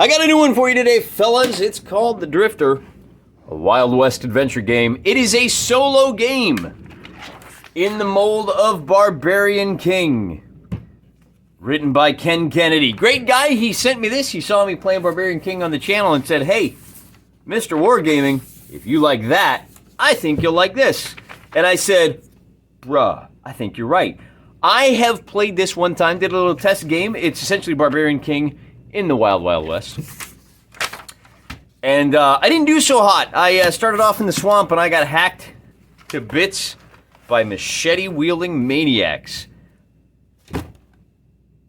I got a new one for you today, fellas. It's called The Drifter, a Wild West adventure game. It is a solo game in the mold of Barbarbian King, written by Ken Kennedey. Great guy. He sent me this. He saw me playing Barbarbian King on the channel and said, hey, Mr. Wargaming, if you like that, I think you'll like this. And I said, bruh, I think you're right. I have played this one time, did a little test game. It's essentially Barbarbian King in the Wild Wild West. And I didn't do so hot. I started off in the swamp and I got hacked to bits by machete-wielding maniacs.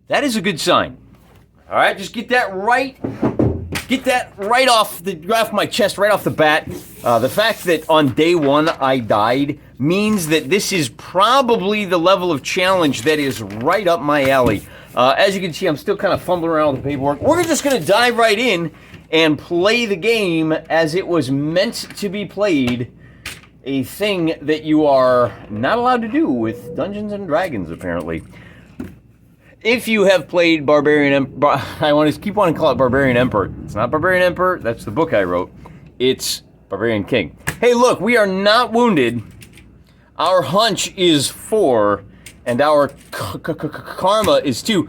That is a good sign. All right, just get that right off my chest, right off the bat. The fact that on day one I died means that this is probably the level of challenge that is right up my alley. As you can see, I'm still kind of fumbling around with the paperwork. We're just going to dive right in and play the game as it was meant to be played. A thing that you are not allowed to do with Dungeons and Dragons, apparently. If you have played I want to keep wanting to call it Barbarbian Emperor. It's not Barbarbian Emperor, that's the book I wrote. It's Barbarbian King. Hey, look, we are not wounded. Our hunch is 4, and our karma is 2.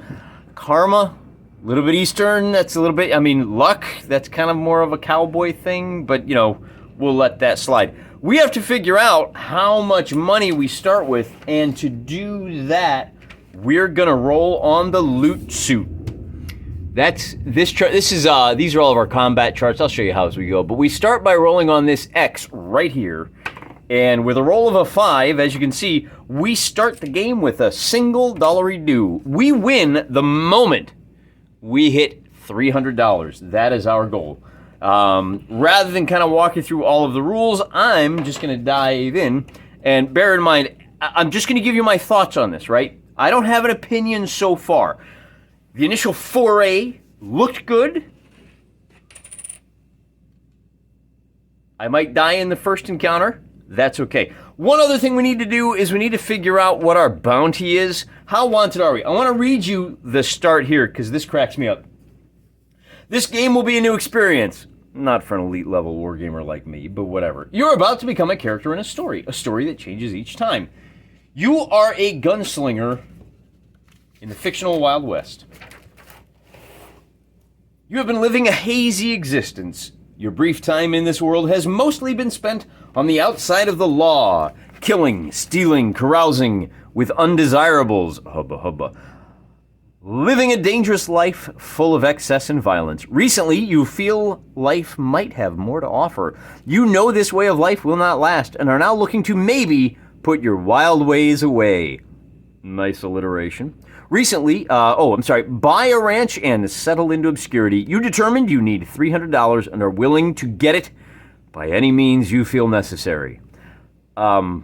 Karma, a little bit Eastern, that's a little bit, luck, that's kind of more of a cowboy thing, but, we'll let that slide. We have to figure out how much money we start with, and to do that, we're gonna roll on the loot suit. That's this chart. These are all of our combat charts. I'll show you how as we go. But we start by rolling on this X right here, and with a roll of a 5, as you can see, we start the game with a single dollary-do. We win the moment we hit $300. That is our goal. Rather than kind of walk you through all of the rules, I'm just gonna dive in. And bear in mind, I'm just gonna give you my thoughts on this, right? I don't have an opinion so far. The initial foray looked good. I might die in the first encounter. That's okay. One other thing we need to do is we need to figure out what our bounty is. How wanted are we? I want to read you the start here because this cracks me up. This game will be a new experience. Not for an elite level wargamer like me, but whatever. You're about to become a character in a story that changes each time. You are a gunslinger in the fictional Wild West. You have been living a hazy existence. Your brief time in this world has mostly been spent on the outside of the law, killing, stealing, carousing with undesirables, hubba hubba. Living a dangerous life full of excess and violence. Recently, you feel life might have more to offer. You know this way of life will not last and are now looking to maybe put your wild ways away. Nice alliteration. Recently, buy a ranch and settle into obscurity. You determined you need $300 and are willing to get it by any means you feel necessary. Okay.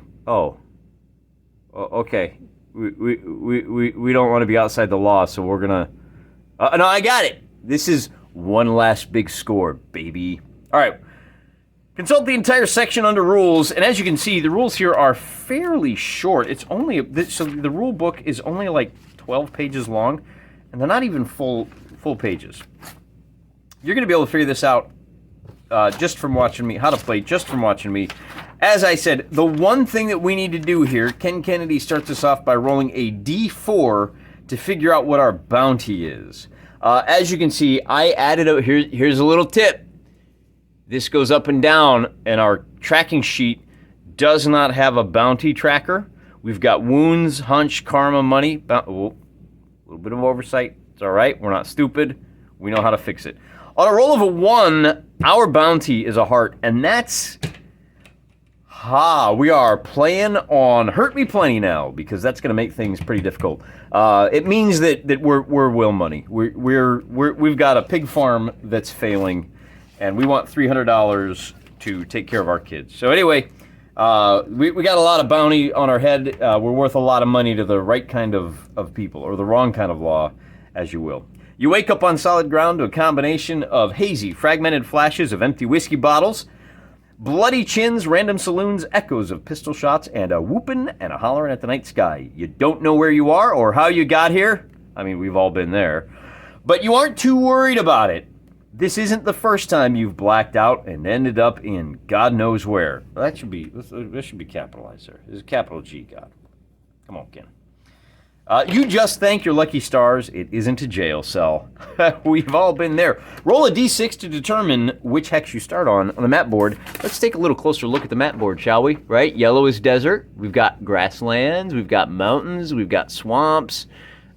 We don't want to be outside the law, so we're gonna... no, I got it. This is one last big score, baby. All right. Consult the entire section under rules, and as you can see, the rules here are fairly short. It's only so the rule book is only like 12 pages long, and they're not even full pages. You're going to be able to figure this out just from watching me. How to play just from watching me. As I said, the one thing that we need to do here, Ken Kennedy starts us off by rolling a D4 to figure out what our bounty is. As you can see, I added out here's a little tip. This goes up and down, and our tracking sheet does not have a bounty tracker. We've got wounds, hunch, karma, money. A little bit of oversight. It's all right. We're not stupid. We know how to fix it. On a roll of a 1, our bounty is a heart, and that's... we are playing on Hurt Me Plenty now, because that's going to make things pretty difficult. It means that we're will money. We've got a pig farm that's failing, and we want $300 to take care of our kids. So anyway, we got a lot of bounty on our head. We're worth a lot of money to the right kind of people, or the wrong kind of law, as you will. You wake up on solid ground to a combination of hazy, fragmented flashes of empty whiskey bottles, bloody chins, random saloons, echoes of pistol shots, and a whooping and a hollering at the night sky. You don't know where you are or how you got here. I mean, we've all been there. But you aren't too worried about it. This isn't the first time you've blacked out and ended up in God knows where. Well, that should be capitalized there. This is capital G, God. Come on, Ken. You just thank your lucky stars. It isn't a jail cell. We've all been there. Roll a d6 to determine which hex you start on the map board. Let's take a little closer look at the map board, shall we? Right? Yellow is desert. We've got grasslands. We've got mountains. We've got swamps.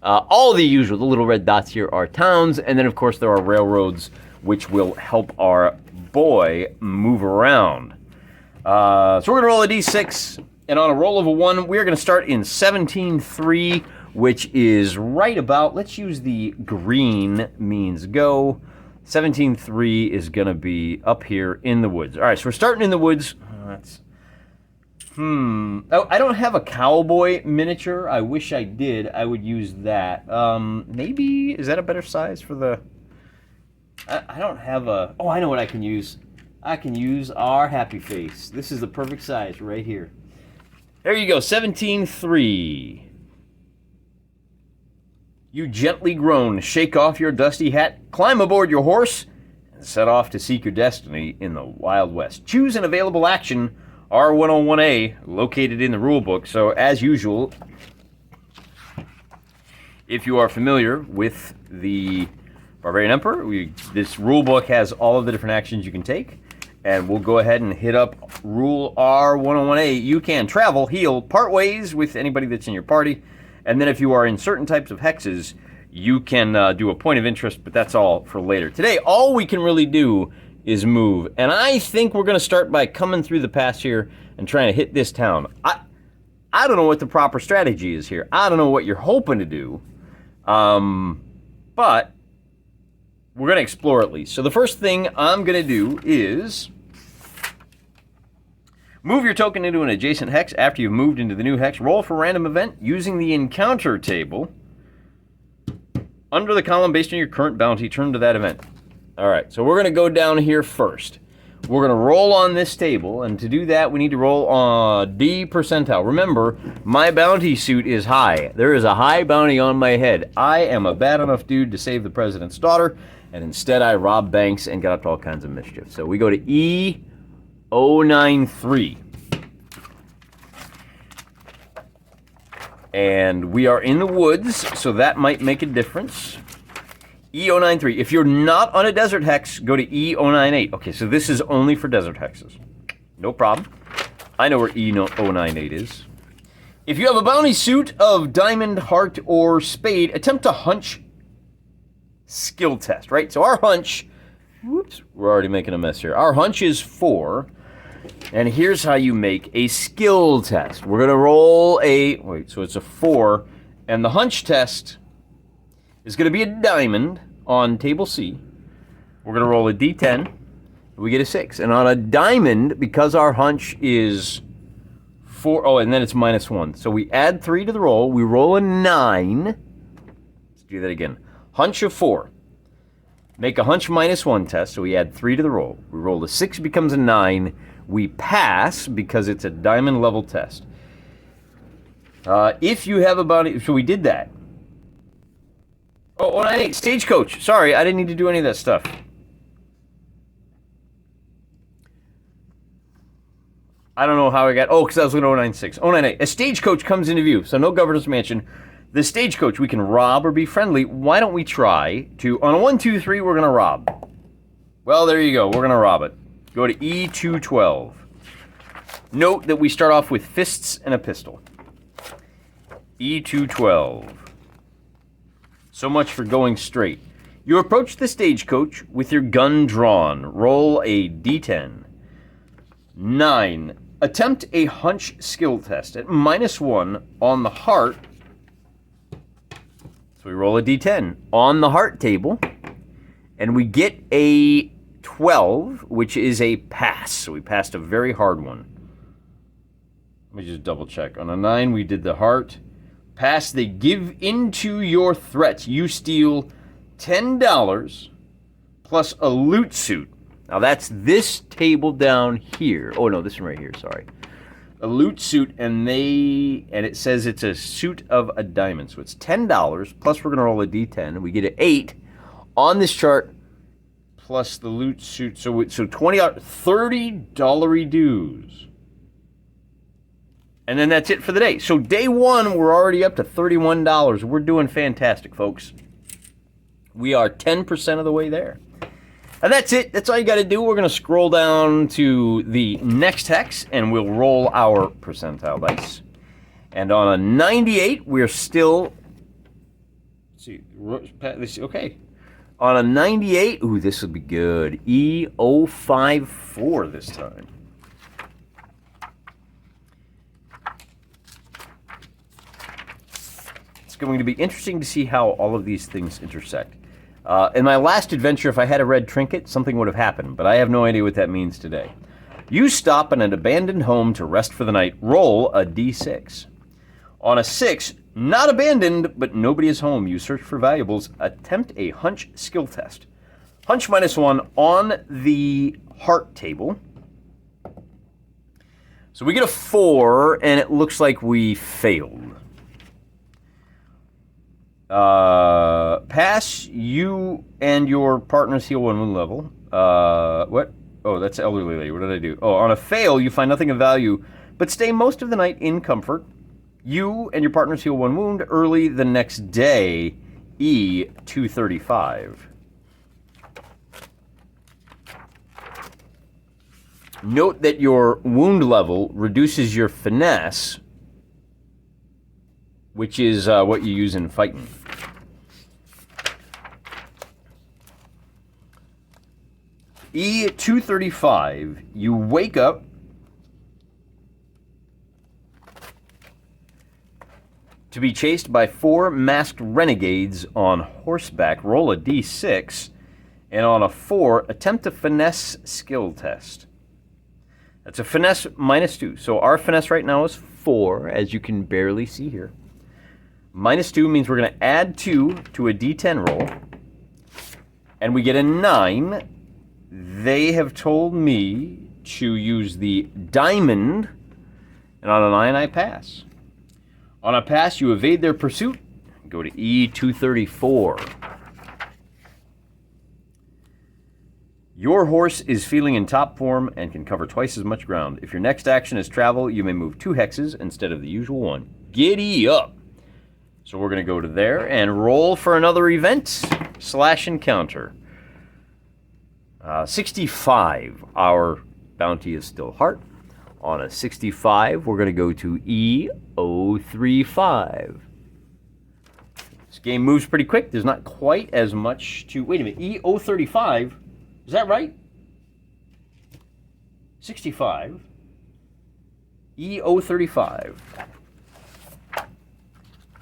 All the usual. The little red dots here are towns. And then, of course, there are railroads, which will help our boy move around. So we're going to roll a d6. And on a roll of a 1, we're going to start in 17-3, which is right about, let's use the green means go. 17-3 is going to be up here in the woods. All right, so we're starting in the woods. Oh, I don't have a cowboy miniature. I wish I did. I would use that. Maybe, is that a better size for the... I don't have a... Oh, I know what I can use. I can use our happy face. This is the perfect size right here. There you go, 17-3. You gently groan, shake off your dusty hat, climb aboard your horse, and set off to seek your destiny in the Wild West. Choose an available action, R101A, located in the rulebook. So, as usual, if you are familiar with the Barbarian Emperor, this rulebook has all of the different actions you can take. And we'll go ahead and hit up Rule R101A. You can travel, heal, part ways with anybody that's in your party. And then if you are in certain types of hexes, you can do a point of interest, but that's all for later. Today, all we can really do is move. And I think we're going to start by coming through the pass here and trying to hit this town. I don't know what the proper strategy is here. I don't know what you're hoping to do. But we're going to explore at least. So the first thing I'm going to do is... move your token into an adjacent hex. After you've moved into the new hex, roll for random event using the encounter table. Under the column based on your current bounty, turn to that event. All right, so we're going to go down here first. We're going to roll on this table, and to do that, we need to roll on D percentile. Remember, my bounty suit is high. There is a high bounty on my head. I am a bad enough dude to save the president's daughter, and instead I rob banks and got up to all kinds of mischief. So we go to E093. And we are in the woods, so that might make a difference. E093. If you're not on a desert hex, go to E098. Okay, so this is only for desert hexes. No problem. I know where E098 is. If you have a bounty suit of diamond, heart, or spade, attempt a hunch skill test, right? So our hunch, whoops, we're already making a mess here. Our hunch is 4, and here's how you make a skill test. We're gonna roll so it's a 4, and the hunch test is gonna be a diamond on table C. We're gonna roll a D10, we get a 6. And on a diamond, because our hunch is 4, and then it's -1. So we add 3 to the roll, we roll a 9. Let's do that again. Hunch of 4. Make a hunch -1 test, so we add 3 to the roll. We roll a 6, becomes a 9. We pass because it's a diamond level test. If you have a bounty, so we did that. Oh, 098, stagecoach. Sorry, I didn't need to do any of that stuff. I don't know how I got, because I was looking at 096. 098, a stagecoach comes into view, so no governor's mansion. The stagecoach, we can rob or be friendly. Why don't we try to, on a 1, 2, 3, we're gonna rob. Well, there you go, we're gonna rob it. Go to E212. Note that we start off with fists and a pistol. E212. So much for going straight. You approach the stagecoach with your gun drawn. Roll a D10. 9. Attempt a hunch skill test at -1 on the heart. So we roll a D10 on the heart table, and we get a 12, which is a pass. So we passed a very hard one. Let me just double check. On a 9, we did the heart. Pass, they give into your threat. You steal $10 plus a loot suit. Now that's this table down here. Oh no, this one right here, sorry. A loot suit, and it says it's a suit of a diamond. So it's $10, plus we're gonna roll a D10, and we get an 8 on this chart. plus the loot suit. So $20, $30 dues. And then that's it for the day. So day one, we're already up to $31. We're doing fantastic, folks. We are 10% of the way there. And that's it. That's all you got to do. We're going to scroll down to the next hex, and we'll roll our percentile dice. And on a 98, we're still... Let's see. Okay. On a 98, ooh, this will be good. E054 this time. It's going to be interesting to see how all of these things intersect. In my last adventure, if I had a red trinket, something would have happened, but I have no idea what that means today. You stop in an abandoned home to rest for the night. Roll a d6. On a 6, not abandoned, but nobody is home. You search for valuables. Attempt a hunch skill test. Hunch -1 on the heart table. So we get a 4, and it looks like we failed. Pass, you and your partner's heal 1 wound level. What? Oh, that's elderly lady. What did I do? Oh, on a fail, you find nothing of value, but stay most of the night in comfort. You and your partner's heal 1 wound early the next day. E235. Note that your wound level reduces your finesse, which is what you use in fighting. E235, you wake up to be chased by 4 masked renegades on horseback. Roll a d6, and on a 4, attempt a finesse skill test. That's a finesse -2. So our finesse right now is 4, as you can barely see here. -2 means we're going to add 2 to a d10 roll, and we get a 9. They have told me to use the diamond, and on a 9 I pass. On a pass, you evade their pursuit. Go to E234. Your horse is feeling in top form and can cover twice as much ground. If your next action is travel, you may move 2 hexes instead of the usual 1. Giddy up! So we're going to go to there and roll for another event / encounter. 65, our bounty is still heart. On a 65, we're going to go to E035. This game moves pretty quick. There's not quite as much to... Wait a minute, E035? Is that right? 65. E035.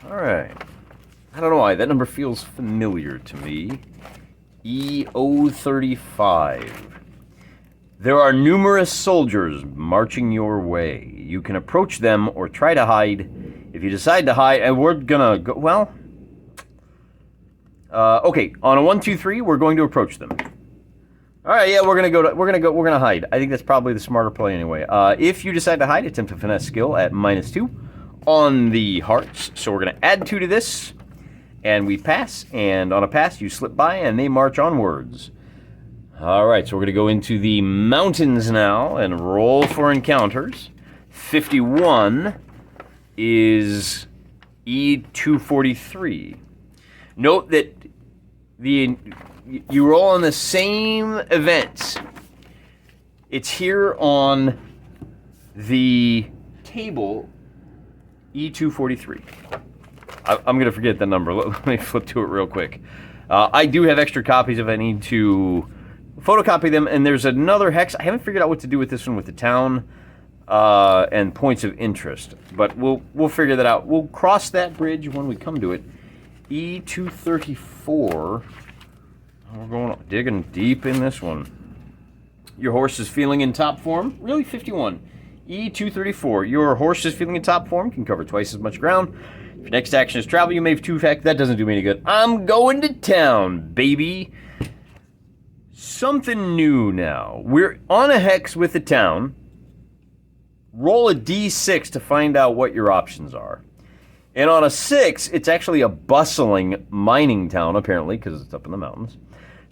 All right. I don't know why. That number feels familiar to me. E035. There are numerous soldiers marching your way. You can approach them or try to hide. If you decide to hide, and we're gonna go, well, okay, on a 1, 2, 3, we're going to approach them. All right, yeah, we're gonna hide. I think that's probably the smarter play anyway. If you decide to hide, attempt a finesse skill at -2 on the hearts. So we're gonna add 2 to this, and we pass. And on a pass, you slip by, and they march onwards. All right, so we're gonna go into the mountains now and roll for encounters. 51 is E243. Note that you roll on the same events. It's here on the table, E243. I'm going to forget the number. Let me flip to it real quick. I do have extra copies if I need to photocopy them, and there's another hex. I haven't figured out what to do with this one with the town and points of interest, but we'll figure that out. We'll cross that bridge when we come to it. E234. We're going digging deep in this one. Your horse is feeling in top form. Really, 51. E234. Your horse is feeling in top form. Can cover twice as much ground. If your next action is travel, you may have 2 hex. That doesn't do me any good. I'm going to town, baby. Something new now. We're on a hex with the town. Roll a d6 to find out what your options are. And on a 6, it's actually a bustling mining town, apparently, because it's up in the mountains.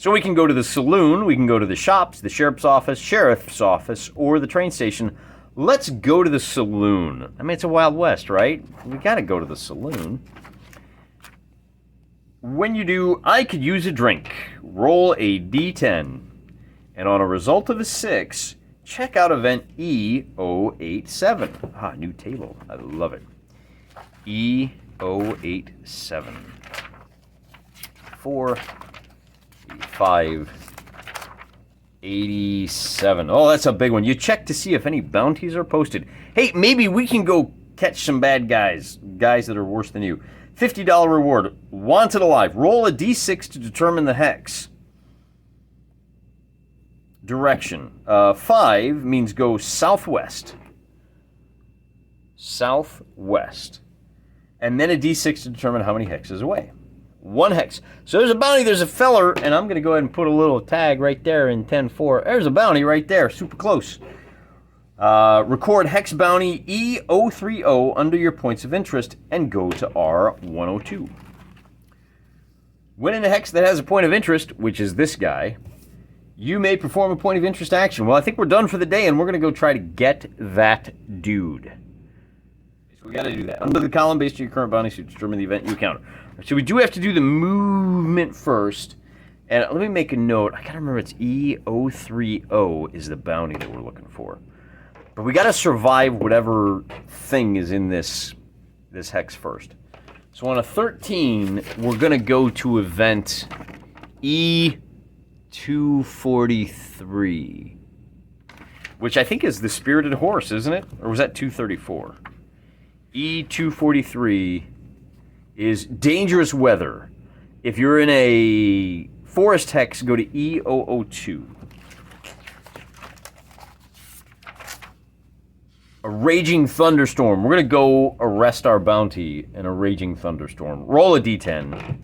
So we can go to the saloon, we can go to the shops, the sheriff's office, or the train station. Let's go to the saloon. I mean, it's a Wild West, right? We gotta go to the saloon. When you do, I could use a drink. Roll a d10. And on a result of a 6, check out event E087. Ah, new table. I love it. E087. 4, 5, 87. Oh, that's a big one. You check to see if any bounties are posted. Hey, maybe we can go catch some bad guys that are worse than you. $50 reward. Wanted alive. Roll a d6 to determine the hex. Direction. 5 means go southwest. Southwest. And then a d6 to determine how many hexes away. 1 hex. So there's a bounty, there's a feller, and I'm going to go ahead and put a little tag right there in 10-4. There's a bounty right there, super close. Record hex bounty E030 under your points of interest and go to R102. When in a hex that has a point of interest, which is this guy, you may perform a point of interest action. Well, I think we're done for the day, and we're going to go try to get that dude. So we got to do that. Under the column based on your current bounty to determine the event you encounter. So we do have to do the movement first. And let me make a note. I got to remember it's E030 is the bounty that we're looking for. But we got to survive whatever thing is in this hex first. So on a 13, we're going to go to event E243, which I think is the spirited horse, isn't it? Or was that 234? E243 is dangerous weather. If you're in a forest hex, go to E002. A raging thunderstorm. We're going to go arrest our bounty in a raging thunderstorm. Roll a d10.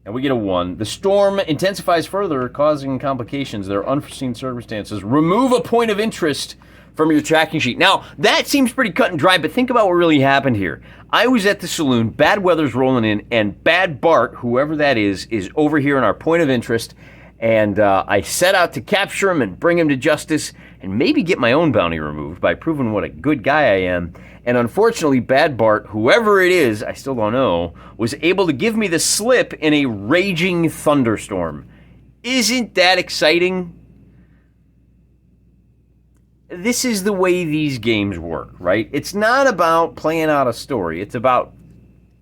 And we get a 1. The storm intensifies further, causing complications. There are unforeseen circumstances. Remove a point of interest from your tracking sheet. Now, that seems pretty cut and dry, but think about what really happened here. I was at the saloon, bad weather's rolling in, and Bad Bart, whoever that is over here in our point of interest, and I set out to capture him and bring him to justice and maybe get my own bounty removed by proving what a good guy I am. And unfortunately, Bad Bart, whoever it is, I still don't know, was able to give me the slip in a raging thunderstorm. Isn't that exciting? This is the way these games work, right? It's not about playing out a story. It's about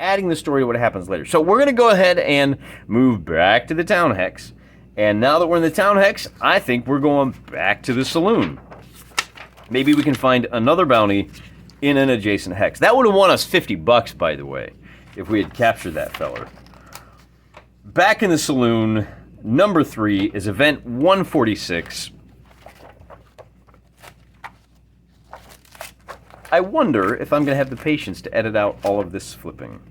adding the story to what happens later. So we're going to go ahead and move back to the town hex. And now that we're in the town hex, I think we're going back to the saloon. Maybe we can find another bounty in an adjacent hex. That would have won us $50, by the way, if we had captured that feller. Back in the saloon, number 3 is event 146. I wonder if I'm going to have the patience to edit out all of this flipping.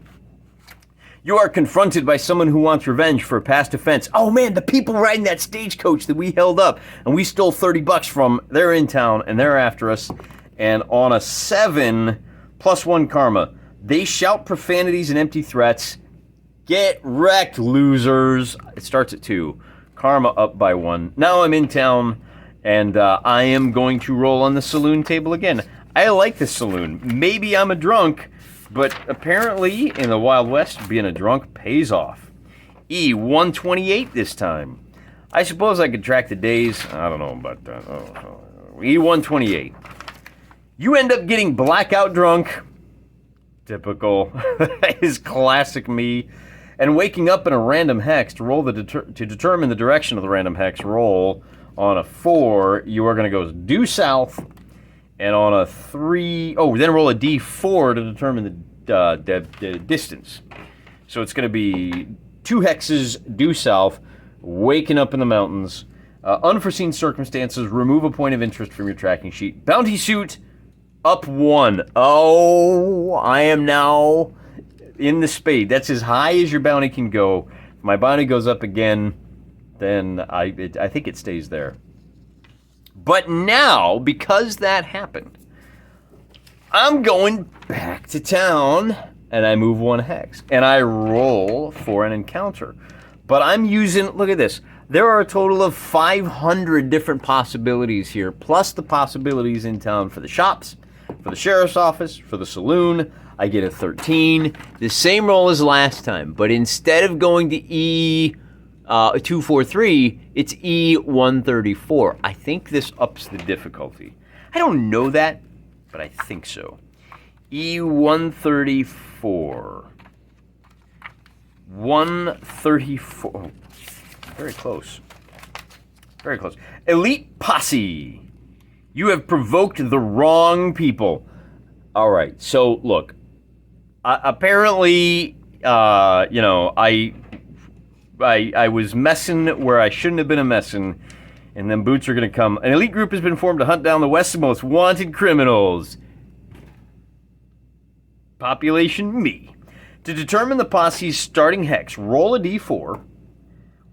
You are confronted by someone who wants revenge for a past offense. Oh man, the people riding that stagecoach that we held up and we stole $30 from, they're in town and they're after us. And on a 7, +1 karma, they shout profanities and empty threats. Get wrecked, losers. It starts at 2. Karma up by 1. Now I'm in town and I am going to roll on the saloon table again. I like the saloon. Maybe I'm a drunk, but apparently in the Wild West, being a drunk pays off. E128 this time. I suppose I could track the days. I don't know about that. E128. You end up getting blackout drunk. Typical. That is classic me. And waking up in a random hex to roll to determine the direction of the random hex. Roll on a 4. You are going to go due south. And on a 3, then roll a d4 to determine the distance. So it's going to be 2 hexes due south, waking up in the mountains, unforeseen circumstances, remove a point of interest from your tracking sheet. Bounty suit, up 1. Oh, I am now in the spade. That's as high as your bounty can go. If my bounty goes up again, then I think it stays there. But now, because that happened, I'm going back to town, and I move 1 hex, and I roll for an encounter. But I'm using, look at this. There are a total of 500 different possibilities here, plus the possibilities in town for the shops, for the sheriff's office, for the saloon. I get a 13. The same roll as last time, but instead of going to E243, it's E134. I think this ups the difficulty. I don't know that, but I think so. E134. 134. Very close. Very close. Elite Posse. You have provoked the wrong people. All right. So, look. Apparently, I was messing where I shouldn't have been a messing, and then boots are going to come. An elite group has been formed to hunt down the West's most wanted criminals. Population me. To determine the posse's starting hex, roll a d4.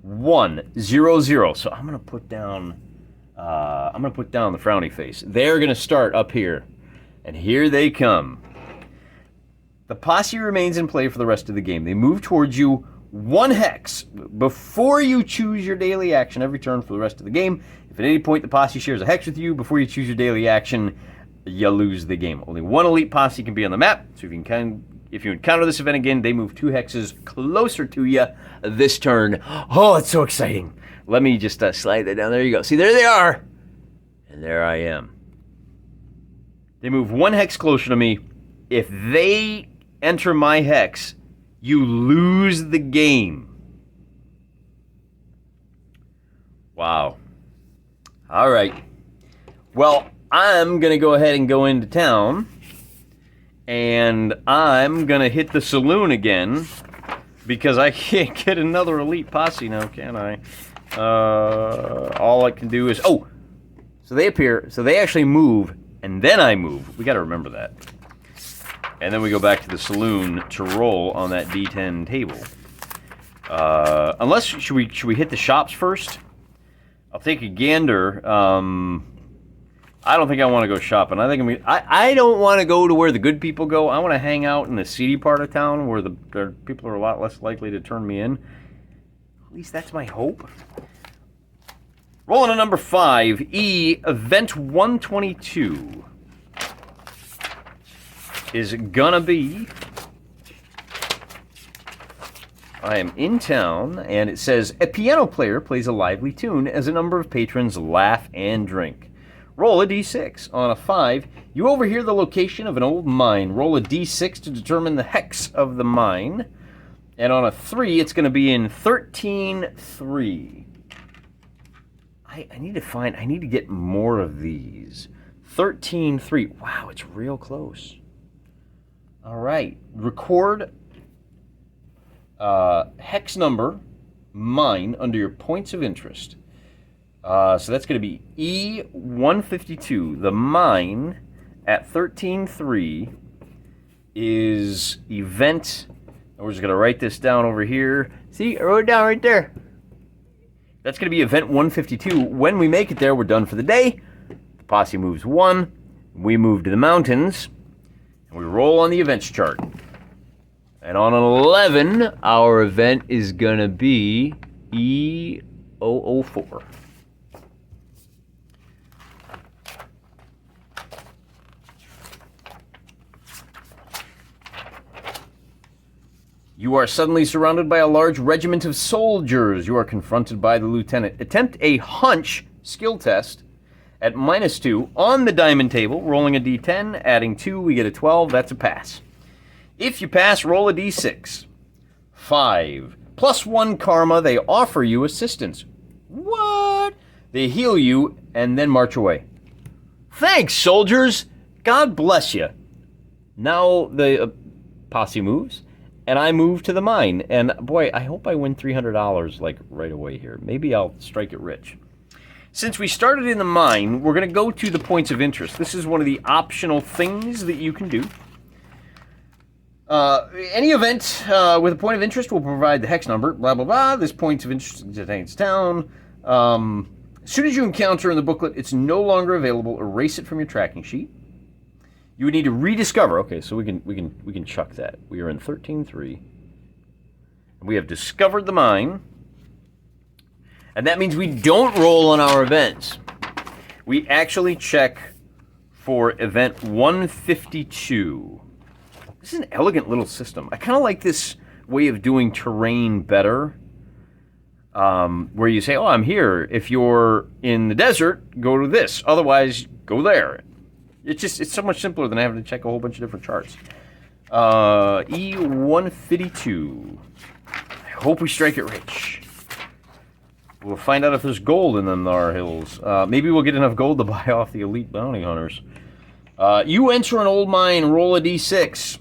1, 0, 0. So I'm gonna put down the frowny face. They're gonna start up here, and here they come. The posse remains in play for the rest of the game. They move towards you 1 hex before you choose your daily action every turn for the rest of the game. If at any point the posse shares a hex with you before you choose your daily action, you lose the game. Only 1 elite posse can be on the map, so if you encounter this event again, they move 2 hexes closer to you this turn. Oh, it's so exciting. Let me just slide that down. There you go. See, there they are. And there I am. They move 1 hex closer to me. If they enter my hex, you lose the game. Wow. All right. Well, I'm going to go ahead and go into town. And I'm going to hit the saloon again because I can't get another elite posse now, can I? All I can do is... Oh! So they appear. So they actually move, and then I move. We got to remember that. And then we go back to the saloon to roll on that D10 table. Unless... Should we hit the shops first? I'll take a gander. I don't think I want to go shopping. I don't want to go to where the good people go. I want to hang out in the seedy part of town where the people are a lot less likely to turn me in. At least that's my hope. Rolling a number 5, E, event 122 is gonna be... I am in town, and it says, a piano player plays a lively tune as a number of patrons laugh and drink. Roll a d6. On a 5, you overhear the location of an old mine. Roll a d6 to determine the hex of the mine. And on a 3, it's going to be in 13-3. I need to get more of these. 13-3. Wow, it's real close. All right. Record hex number, mine, under your points of interest. So that's going to be E152. The mine at 13-3 is event. We're just going to write this down over here. See, I wrote it down right there. That's going to be event 152. When we make it there, we're done for the day. The posse moves 1. We move to the mountains. And we roll on the events chart. And on an 11, our event is going to be E004. You are suddenly surrounded by a large regiment of soldiers. You are confronted by the lieutenant. Attempt a hunch skill test at -2 on the diamond table, rolling a d10, adding 2, we get a 12. That's a pass. If you pass, roll a d6. 5. +1 karma. They offer you assistance. What? They heal you and then march away. Thanks, soldiers. God bless you. Now the posse moves. And I move to the mine, and boy, I hope I win $300 like right away here. Maybe I'll strike it rich. Since we started in the mine, we're going to go to the points of interest. This is one of the optional things that you can do. Any event with a point of interest will provide the hex number, blah, blah, blah. This point of interest contains town. As soon as you encounter in the booklet, it's no longer available. Erase it from your tracking sheet. You would need to rediscover. Okay, so we can chuck that. We are in 13-3. We have discovered the mine. And that means we don't roll on our events. We actually check for event 152. This is an elegant little system. I kind of like this way of doing terrain better. Where you say, oh, I'm here. If you're in the desert, go to this. Otherwise, go there. It's so much simpler than having to check a whole bunch of different charts. E152. I hope we strike it rich. We'll find out if there's gold in them Nar Hills. Maybe we'll get enough gold to buy off the elite bounty hunters. You enter an old mine, roll a d6.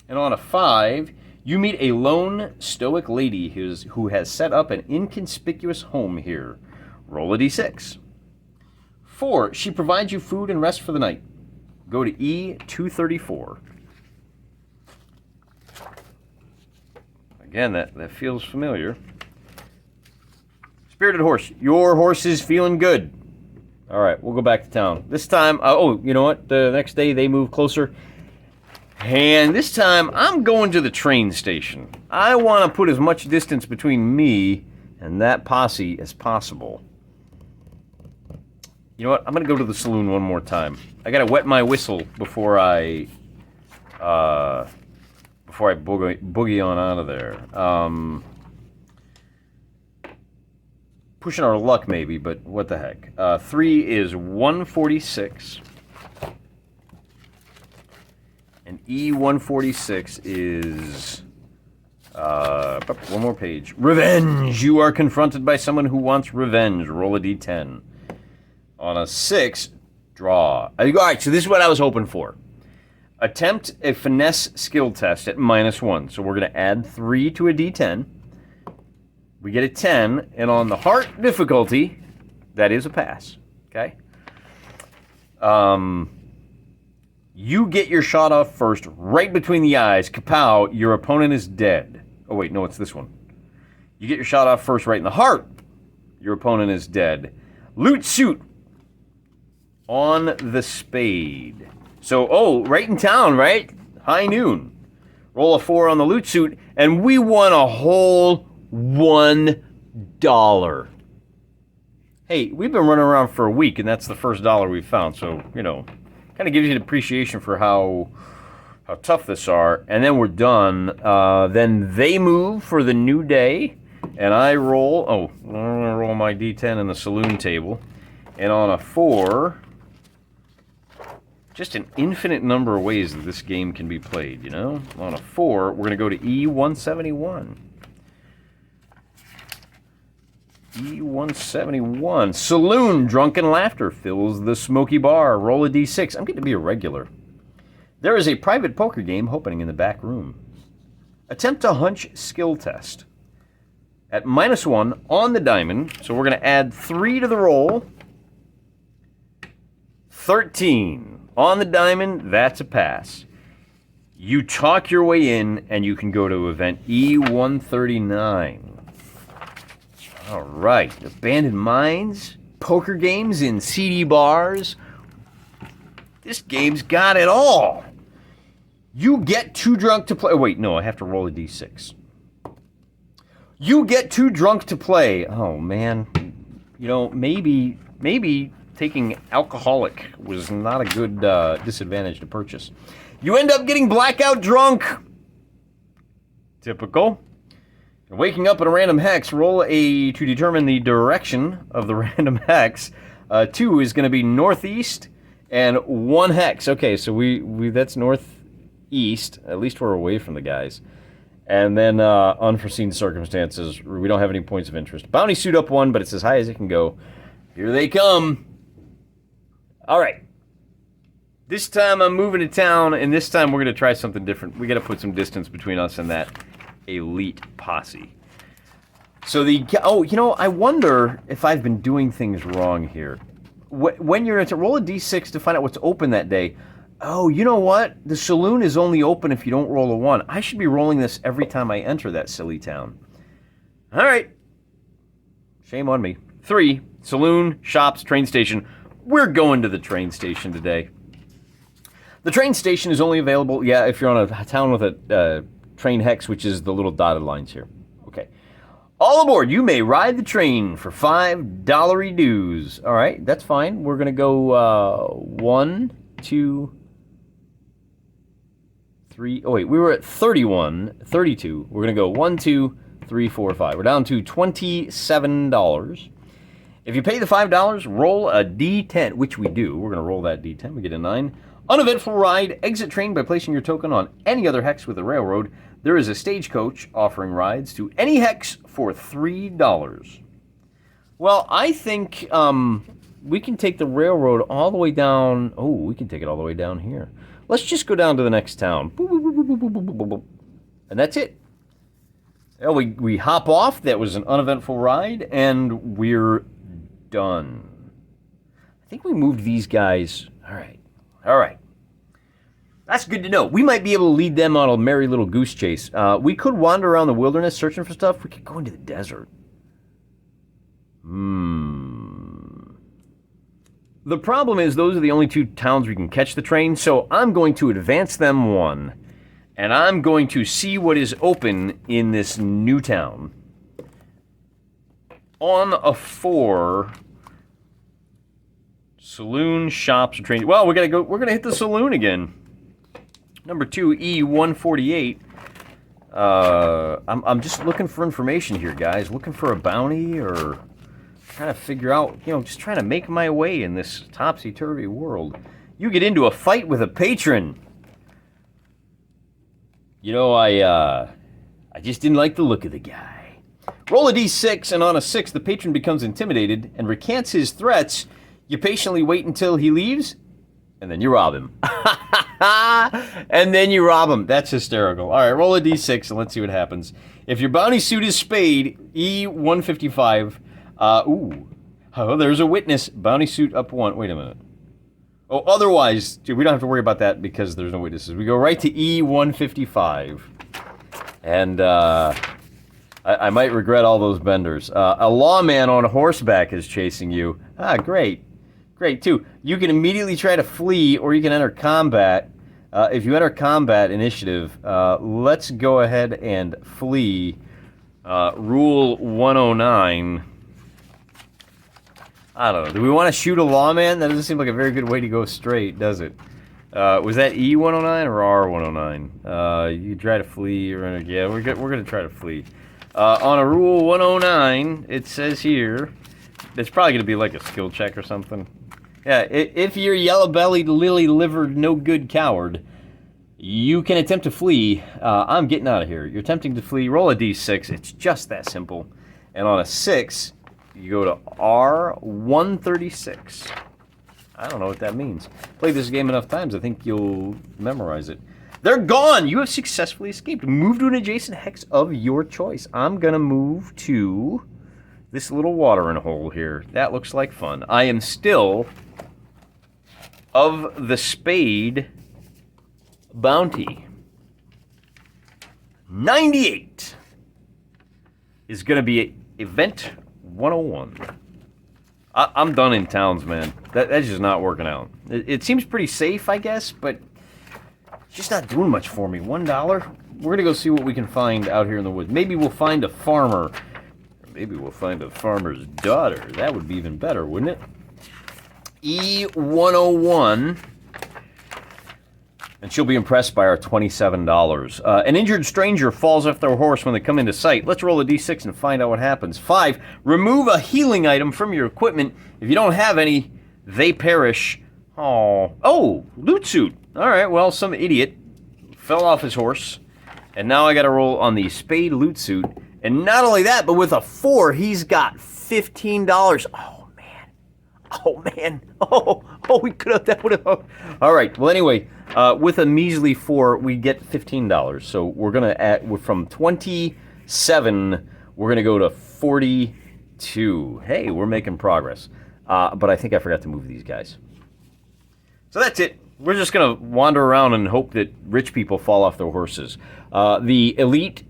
And on a 5, you meet a lone, stoic lady who has set up an inconspicuous home here. Roll a d6. 4, she provides you food and rest for the night. Go to E234. Again, that feels familiar. Spirited horse. Your horse is feeling good. All right, we'll go back to town. This time, you know what? The next day they move closer. And this time, I'm going to the train station. I want to put as much distance between me and that posse as possible. You know what? I'm going to go to the saloon one more time. I got to wet my whistle before I boogie on out of there. Pushing our luck, maybe, but what the heck. 3 is 146. And E146 is... one more page. Revenge! You are confronted by someone who wants revenge. Roll a d10. On a 6, draw. All right, so this is what I was hoping for. Attempt a finesse skill test at -1. So we're going to add 3 to a d10. We get a 10, and on the heart difficulty, that is a pass. Okay? You get your shot off first, right between the eyes. Kapow, your opponent is dead. Oh, wait, no, it's this one. You get your shot off first, right in the heart. Your opponent is dead. Loot suit on the spade. So, right in town, right? High noon. Roll a 4 on the loot suit, and we won a whole $1. Hey, we've been running around for a week, and that's the first dollar we've found. So, kind of gives you an appreciation for how tough this are. And then we're done. Then they move for the new day, and I roll. I'm gonna roll my d10 in the saloon table, and on a 4. Just an infinite number of ways that this game can be played, On a 4, we're going to go to E171. E171. Saloon, drunken laughter fills the smoky bar. Roll a d6. I'm getting to be a regular. There is a private poker game opening in the back room. Attempt a hunch skill test. At -1 on the diamond, so we're going to add 3 to the roll. 13. On the diamond, that's a pass. You talk your way in, and you can go to event E139. All right. Abandoned mines, poker games in seedy bars. This game's got it all. You get too drunk to play. Oh, wait, no, I have to roll a d6. You get too drunk to play. Oh, man. Maybe taking alcoholic was not a good disadvantage to purchase. You end up getting blackout drunk. Typical. Waking up at a random hex, roll to determine the direction of the random hex. 2 is going to be northeast, and 1 hex. Okay, so we that's northeast. At least we're away from the guys. And then unforeseen circumstances. We don't have any points of interest. Bounty suit up 1, but it's as high as it can go. Here they come. All right. This time I'm moving to town, and this time we're going to try something different. We got to put some distance between us and that elite posse. So I wonder if I've been doing things wrong here. When you're to roll a d6 to find out what's open that day. Oh, you know what? The saloon is only open if you don't roll a 1. I should be rolling this every time I enter that silly town. All right. Shame on me. 3, saloon, shops, train station. We're going to the train station today. The train station is only available, if you're on a town with a train hex, which is the little dotted lines here. Okay. All aboard. You may ride the train for $5 dues. All right, that's fine. We're going to go 1, 2, 3. Oh, wait, we were at 31, 32. We're going to go 1, 2, 3, 4, 5. We're down to $27. If you pay the $5, roll a D10, which we do. We're going to roll that D10. We get a 9. Uneventful ride. Exit train by placing your token on any other hex with a railroad. There is a stagecoach offering rides to any hex for $3. Well, I think we can take the railroad all the way down. Oh, we can take it all the way down here. Let's just go down to the next town. Boop, boop, boop, boop, boop, boop, boop, boop. And that's it. Well, we hop off. That was an uneventful ride, and we're done. I think we moved these guys. All right. All right. That's good to know. We might be able to lead them on a merry little goose chase. We could wander around the wilderness searching for stuff. We could go into the desert. The problem is those are the only 2 towns we can catch the train, so I'm going to advance them 1. And I'm going to see what is open in this new town. On a 4... Saloon, shops, train. Well, we're gonna hit the saloon again. Number 2, E148. I'm just looking for information here, guys. Looking for a bounty or trying to figure out, just trying to make my way in this topsy-turvy world. You get into a fight with a patron. I just didn't like the look of the guy. Roll a D6, and on a 6, the patron becomes intimidated and recants his threats. You patiently wait until he leaves, and then you rob him. And then you rob him. That's hysterical. All right, roll a D6 and let's see what happens. If your bounty suit is spade, E155. Oh, there's a witness. Bounty suit up 1. Wait a minute. Oh, otherwise, dude, we don't have to worry about that because there's no witnesses. We go right to E155. And I might regret all those benders. A lawman on horseback is chasing you. Great. Great, too. You can immediately try to flee, or you can enter combat. If you enter combat initiative, let's go ahead and flee. Rule 109. I don't know. Do we want to shoot a lawman? That doesn't seem like a very good way to go straight, does it? Was that E109 or R109? You try to flee, or yeah, we're going to try to flee. On a Rule 109, it says here, it's probably going to be like a skill check or something. Yeah, if you're yellow-bellied, lily-livered, no-good coward, you can attempt to flee. I'm getting out of here. You're attempting to flee. Roll a D6. It's just that simple. And on a 6, you go to R136. I don't know what that means. Played this game enough times, I think you'll memorize it. They're gone! You have successfully escaped. Move to an adjacent hex of your choice. I'm going to move to this little watering hole here. That looks like fun. I am still of the spade bounty. 98 is going to be event 101. I'm done in towns, man. That's just not working out. It seems pretty safe, I guess, but it's just not doing much for me. $1? We're going to go see what we can find out here in the woods. Maybe we'll find a farmer. Or maybe we'll find a farmer's daughter. That would be even better, wouldn't it? E101. And she'll be impressed by our $27. An injured stranger falls off their horse when they come into sight. Let's roll a D6 and find out what happens. 5, remove a healing item from your equipment. If you don't have any, they perish. Oh, loot suit. All right, well, some idiot fell off his horse. And now I got to roll on the spade loot suit. And not only that, but with a 4, he's got $15. Oh, man. Oh, we could have, that would have. All right, well, anyway. With a measly 4, we get $15. So we're going to add, from 27, we're going to go to 42. Hey, we're making progress. But I think I forgot to move these guys. So that's it. We're just going to wander around and hope that rich people fall off their horses. The elite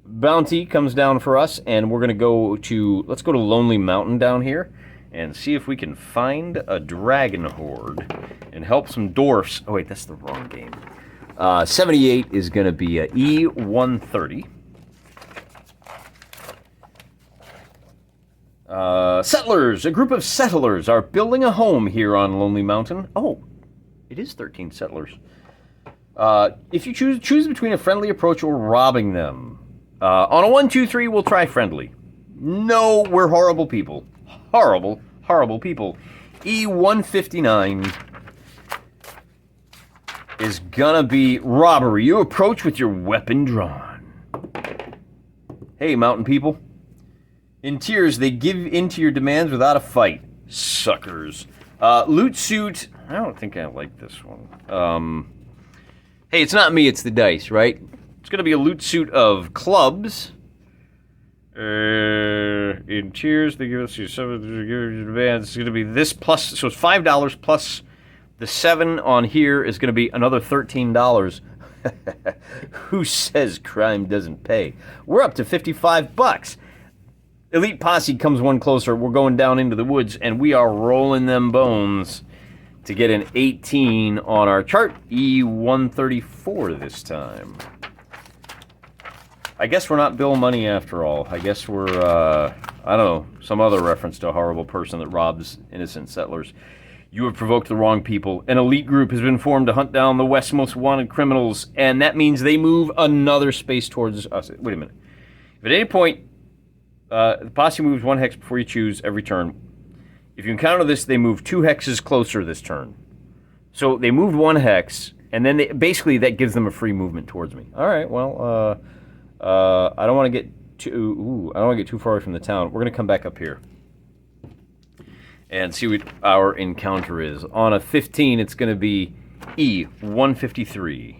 bounty comes down for us, and we're going to go to, let's go to Lonely Mountain down here and see if we can find a dragon horde and help some dwarfs. Oh, wait, that's the wrong game. 78 is going to be a E130. Settlers. A group of settlers are building a home here on Lonely Mountain. Oh, it is 13 settlers. If you choose between a friendly approach or robbing them. On a 1, 2, 3, we'll try friendly. No, we're horrible people. Horrible, horrible people. E159 is gonna be robbery. You approach with your weapon drawn. Hey, mountain people. In tears, they give in to your demands without a fight. Suckers. Loot suit. I don't think I like this one. Hey, it's not me, it's the dice, right? It's going to be a loot suit of clubs. In tears, they give us your demands. It's going to be this plus, so it's $5 plus the 7 on here is going to be another $13. Who says crime doesn't pay? We're up to $55. Elite Posse comes one closer. We're going down into the woods, and we are rolling them bones to get an 18 on our chart. E134 this time. I guess we're not Bill Money after all. I guess we're, I don't know, some other reference to a horrible person that robs innocent settlers. You have provoked the wrong people. An elite group has been formed to hunt down the West's most wanted criminals, and that means they move another space towards us. Wait a minute. If at any point, the posse moves 1 hex before you choose every turn. If you encounter this, they move 2 hexes closer this turn. So they moved 1 hex, and then basically that gives them a free movement towards me. All right, well, I don't want to get too far away from the town. We're going to come back up here and see what our encounter is. On a 15, it's going to be E153.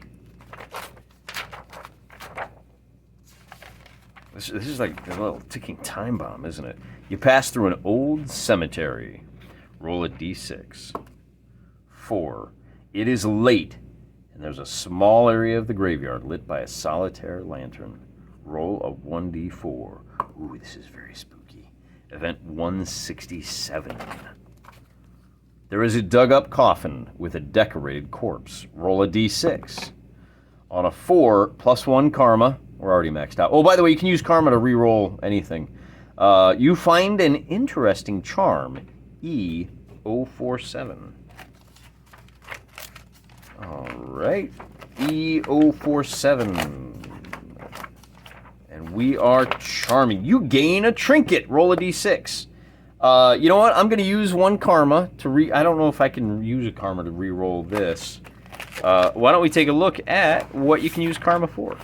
This is like a little ticking time bomb, isn't it? You pass through an old cemetery. Roll a d6. 4. It is late, and there's a small area of the graveyard lit by a solitaire lantern. Roll a 1d4. Ooh, this is very spooky. Event 167. There is a dug-up coffin with a decorated corpse. Roll a d6. On a 4, plus 1 karma. We're already maxed out. Oh, by the way, you can use karma to re-roll anything. You find an interesting charm. E047. All right. E047. And we are charming. You gain a trinket. Roll a d6. You know what? I'm going to use 1 karma to I don't know if I can use a karma to re-roll this. Why don't we take a look at what you can use karma for?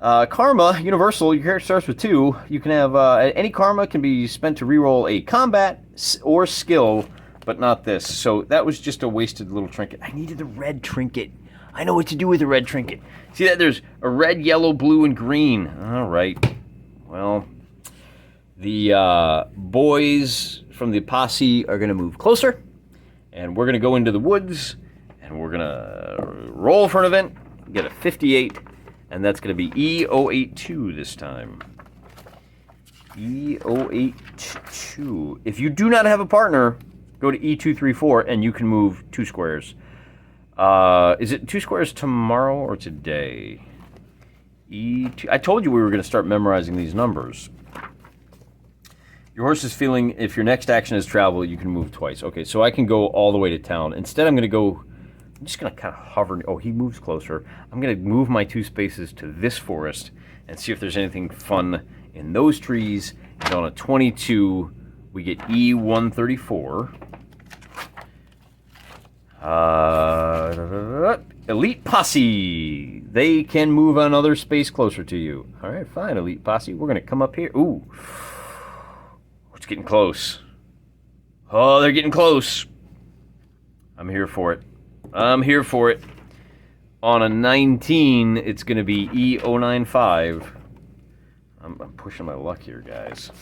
Karma, universal, your character starts with 2. You can have, any karma can be spent to reroll a combat or skill, but not this. So that was just a wasted little trinket. I needed the red trinket. I know what to do with the red trinket. See that? There's a red, yellow, blue, and green. All right. Well, the boys from the posse are going to move closer, and we're going to go into the woods, and we're going to roll for an event, get a 58, and that's going to be E082 this time. E082. If you do not have a partner, go to E234, and you can move 2 squares. Is it 2 squares tomorrow or today? E2. I told you we were going to start memorizing these numbers. Your horse is feeling, if your next action is travel, you can move twice. Okay, so I can go all the way to town. Instead, I'm just going to kind of hover. Oh, he moves closer. I'm going to move my 2 spaces to this forest and see if there's anything fun in those trees. And on a 22, we get E134. Elite Posse. They can move another space closer to you. All right, fine, Elite Posse. We're going to come up here. Ooh. It's getting close. Oh, they're getting close. I'm here for it. I'm here for it. On a 19, it's going to be E095. I'm pushing my luck here, guys.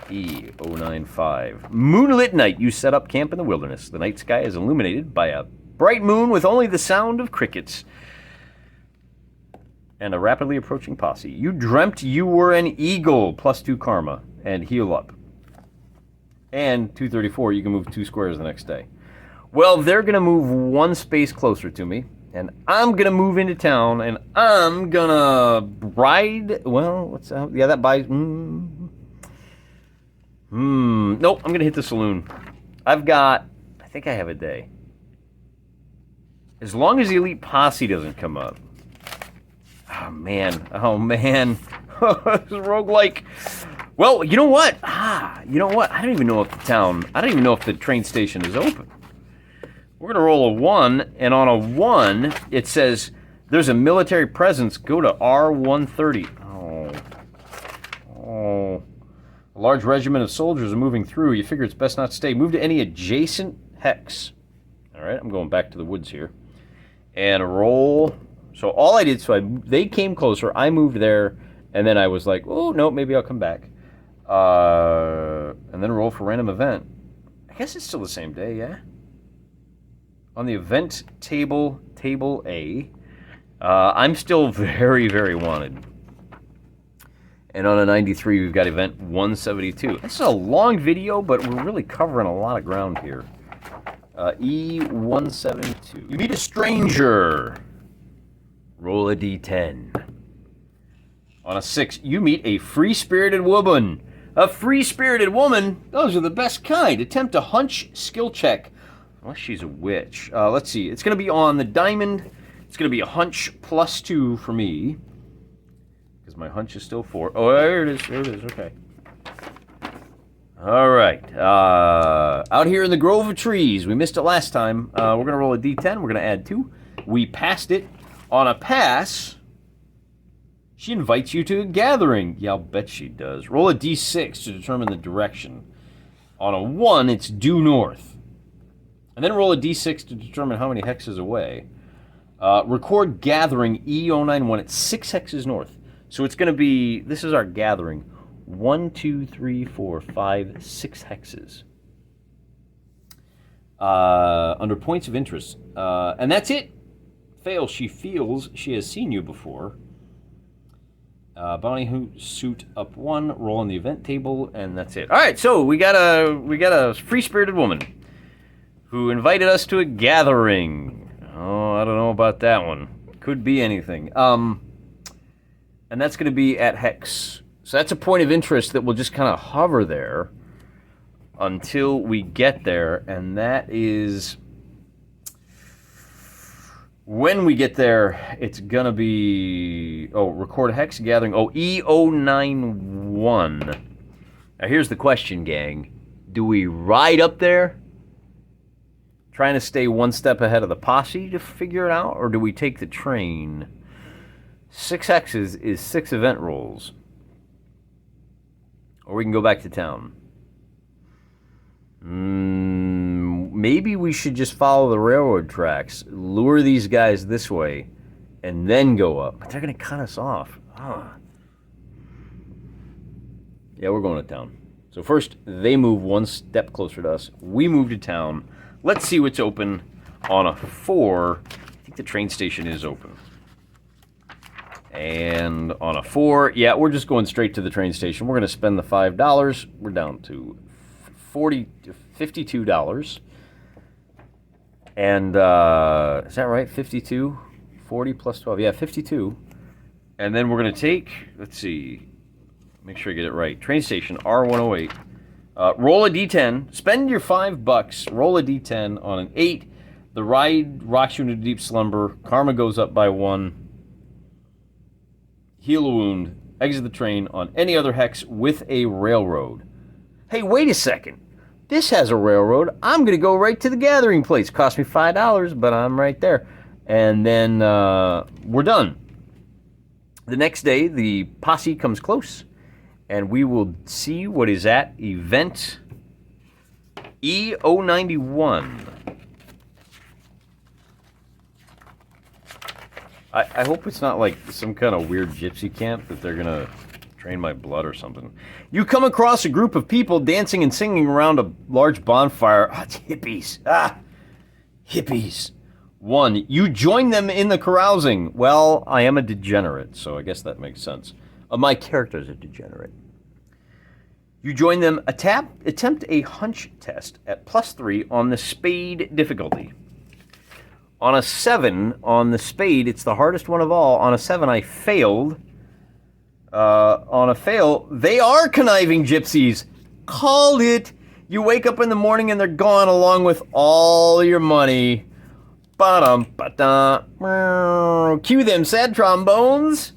E095. Moonlit night. You set up camp in the wilderness. The night sky is illuminated by a bright moon with only the sound of crickets and a rapidly approaching posse. You dreamt you were an eagle. Plus 2 karma. And heal up. And 234, you can move 2 squares the next day. Well, they're going to move 1 space closer to me, and I'm going to move into town, and I'm going to ride, well, what's that? Yeah, that buys, Nope, I'm going to hit the saloon. I think I have a day. As long as the elite posse doesn't come up. Oh, man. Roguelike. Well, you know what? I don't even know if the train station is open. We're going to roll a 1, and on a 1, it says, there's a military presence. Go to R130. Oh. A large regiment of soldiers are moving through. You figure it's best not to stay. Move to any adjacent hex. All right, I'm going back to the woods here. And roll. So all I did, they came closer. I moved there, and then I was like, oh, no, maybe I'll come back. And then roll for random event. I guess it's still the same day, yeah? On the event table, table A, I'm still very, very wanted. And on a 93, we've got event 172. This is a long video, but we're really covering a lot of ground here. E172. You meet a stranger. Roll a d10. On a 6, you meet a free-spirited woman. A free-spirited woman? Those are the best kind. Attempt a hunch skill check. Unless she's a witch. Let's see. It's going to be on the diamond. It's going to be a hunch +2 for me. Because my hunch is still 4. Oh, there it is. Okay. All right. Out here in the grove of trees. We missed it last time. We're going to roll a d10. We're going to add 2. We passed it. On a pass, she invites you to a gathering. Yeah, I'll bet she does. Roll a d6 to determine the direction. On a 1, it's due north. And then roll a d6 to determine how many hexes away. Record gathering E091 at 6 hexes north. So it's going to be, this is our gathering, 1, 2, 3, 4, 5, 6 hexes. Under points of interest. And that's it. Fail, she feels she has seen you before. Bounty Hoot suit up 1, roll on the event table, and that's it. All right, so we got a free-spirited woman who invited us to a gathering. Oh, I don't know about that one. Could be anything. And that's going to be at Hex. So that's a point of interest that will just kind of hover there until we get there, and that is... When we get there, it's going to be... Oh, record a hex gathering. Oh, E091. Now, here's the question, gang. Do we ride up there, trying to stay one step ahead of the posse to figure it out, or do we take the train? 6 hexes is 6 event rolls. Or we can go back to town. Maybe we should just follow the railroad tracks, lure these guys this way, and then go up. But they're going to cut us off. Yeah, we're going to town. So first, they move one step closer to us. We move to town. Let's see what's open on a 4. I think the train station is open. And on a 4, yeah, we're just going straight to the train station. We're going to spend the $5. We're down to $52. And, is that right? 52? 40 plus 12. Yeah, 52. And then we're going to take, let's see, make sure I get it right. Train station, R108. Roll a d10. Spend your $5. Roll a d10 on an 8. The ride rocks you into deep slumber. Karma goes up by 1. Heal a wound. Exit the train on any other hex with a railroad. Hey, wait a second. This has a railroad. I'm going to go right to the gathering place. Cost me $5, but I'm right there. And then we're done. The next day, the posse comes close, and we will see what is at event E091. I hope it's not like some kind of weird gypsy camp that they're going to drain my blood or something. You come across a group of people dancing and singing around a large bonfire. Oh, it's hippies. Hippies. 1, you join them in the carousing. Well, I am a degenerate, so I guess that makes sense. My character's a degenerate. You join them. Attempt a hunch test at +3 on the spade difficulty. On a 7 on the spade, it's the hardest one of all. On a 7, I failed. On a fail, they are conniving gypsies. Called it. You wake up in the morning and they're gone along with all your money. Ba-dum-ba-dum. Cue them sad trombones.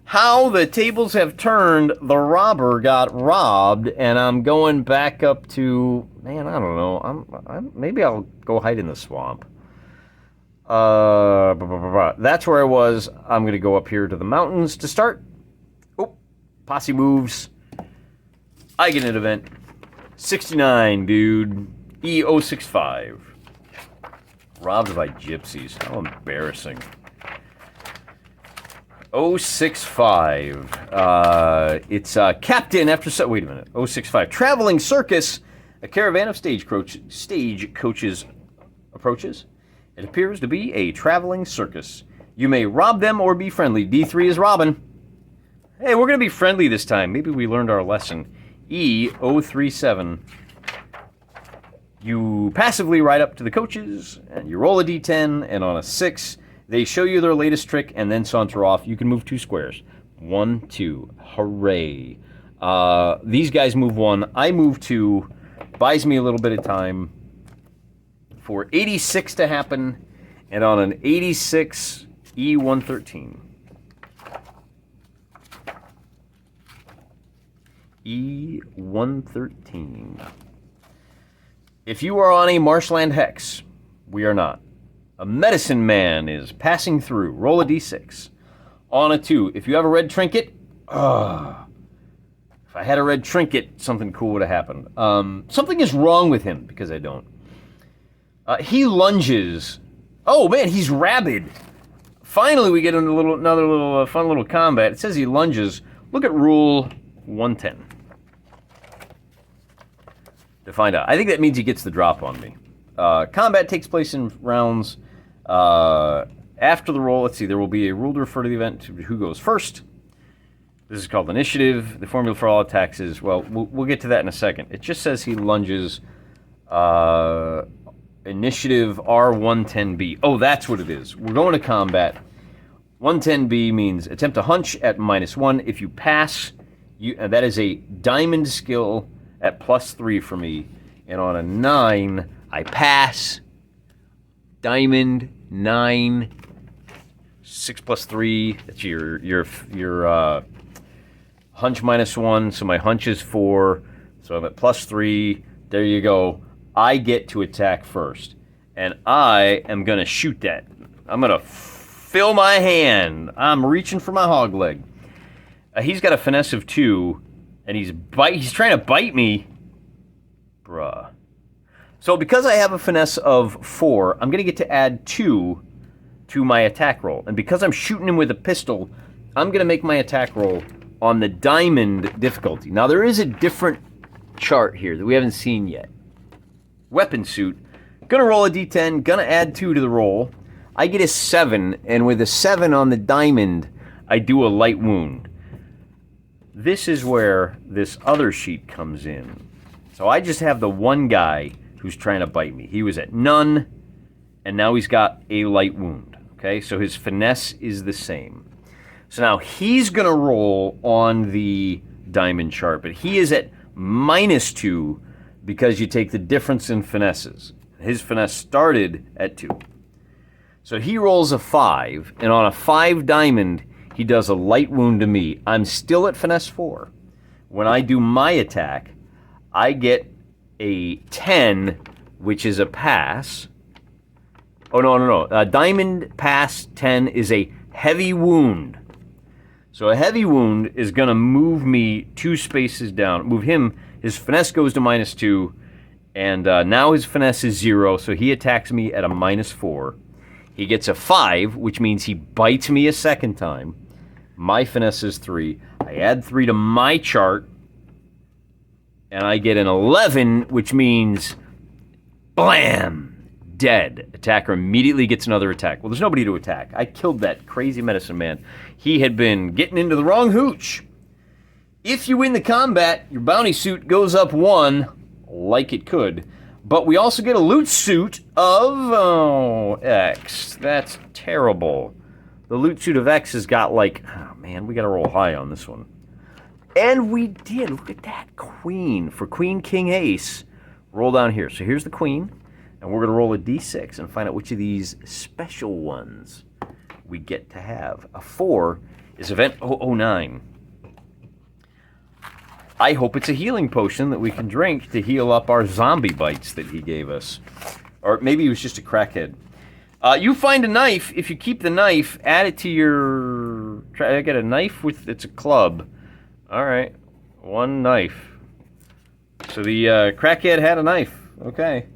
How the tables have turned. The robber got robbed, and I'm going back up to, man, I don't know. Maybe I'll go hide in the swamp. That's where I was. I'm going to go up here to the mountains to start. Oh, posse moves. I get an event. 69, dude. E065. Robbed by gypsies. How embarrassing. 065. It's Captain after... Wait a minute. 065. Traveling circus. A caravan of stagecoaches approaches. It appears to be a traveling circus. You may rob them or be friendly. D3 is Robin. Hey, we're going to be friendly this time. Maybe we learned our lesson. E037. You passively ride up to the coaches, and you roll a d10, and on a 6, they show you their latest trick and then saunter off. You can move 2 squares. 1, 2. Hooray. These guys move 1. I move 2. Buys me a little bit of time for 86 to happen, and on an 86, E113. E113. If you are on a marshland hex, we are not. A medicine man is passing through. Roll a d6. On a 2. If you have a red trinket, if I had a red trinket, something cool would have happened. Something is wrong with him because I don't. He lunges. Oh man, he's rabid. Finally, we get another little fun little combat. It says he lunges. Look at rule 110 to find out. I think that means he gets the drop on me. Combat takes place in rounds. After the roll, let's see, there will be a rule to refer to the event to who goes first. This is called initiative. The formula for all attacks is, well, we'll get to that in a second. It just says he lunges. Initiative R110B. Oh, that's what it is. We're going to combat. 110B means attempt a hunch at -1. If you pass, that is a diamond skill at +3 for me. And on a 9, I pass. Diamond 9. 6 + 3. That's your hunch -1. So my hunch is 4. So I'm at +3. There you go. I get to attack first. And I am going to shoot that. I'm going to fill my hand. I'm reaching for my hogleg. He's got a finesse of 2. And he's trying to bite me. Bruh. So because I have a finesse of 4, I'm going to get to add 2 to my attack roll. And because I'm shooting him with a pistol, I'm going to make my attack roll on the diamond difficulty. Now there is a different chart here that we haven't seen yet. Weapon suit. Gonna roll a d10, gonna add 2 to the roll. I get a 7, and with a 7 on the diamond, I do a light wound. This is where this other sheet comes in. So I just have the one guy who's trying to bite me. He was at none, and now he's got a light wound. Okay, so his finesse is the same. So now he's gonna roll on the diamond chart, but he is at -2 because you take the difference in finesses. His finesse started at 2. So he rolls a 5, and on a 5 diamond, he does a light wound to me. I'm still at finesse 4. When I do my attack, I get a 10, which is a pass. Oh, no. Diamond pass 10 is a heavy wound. So a heavy wound is going to move me 2 spaces down. Move him. His finesse goes to -2, and now his finesse is 0, so he attacks me at a -4. He gets a 5, which means he bites me a second time. My finesse is 3. I add 3 to my chart, and I get an 11, which means, blam, dead. Attacker immediately gets another attack. Well, there's nobody to attack. I killed that crazy medicine man. He had been getting into the wrong hooch. If you win the combat, your bounty suit goes up 1, like it could. But we also get a loot suit of, X. That's terrible. The loot suit of X has got like, oh man, we gotta roll high on this one. And we did. Look at that. Queen. For queen, king, ace. Roll down here. So here's the queen. And we're going to roll a d6 and find out which of these special ones we get to have. A 4 is event 009. I hope it's a healing potion that we can drink to heal up our zombie bites that he gave us. Or maybe he was just a crackhead. You find a knife. If you keep the knife, add it to your... I got a knife with... It's a club. All right. 1 knife. So the crackhead had a knife. Okay.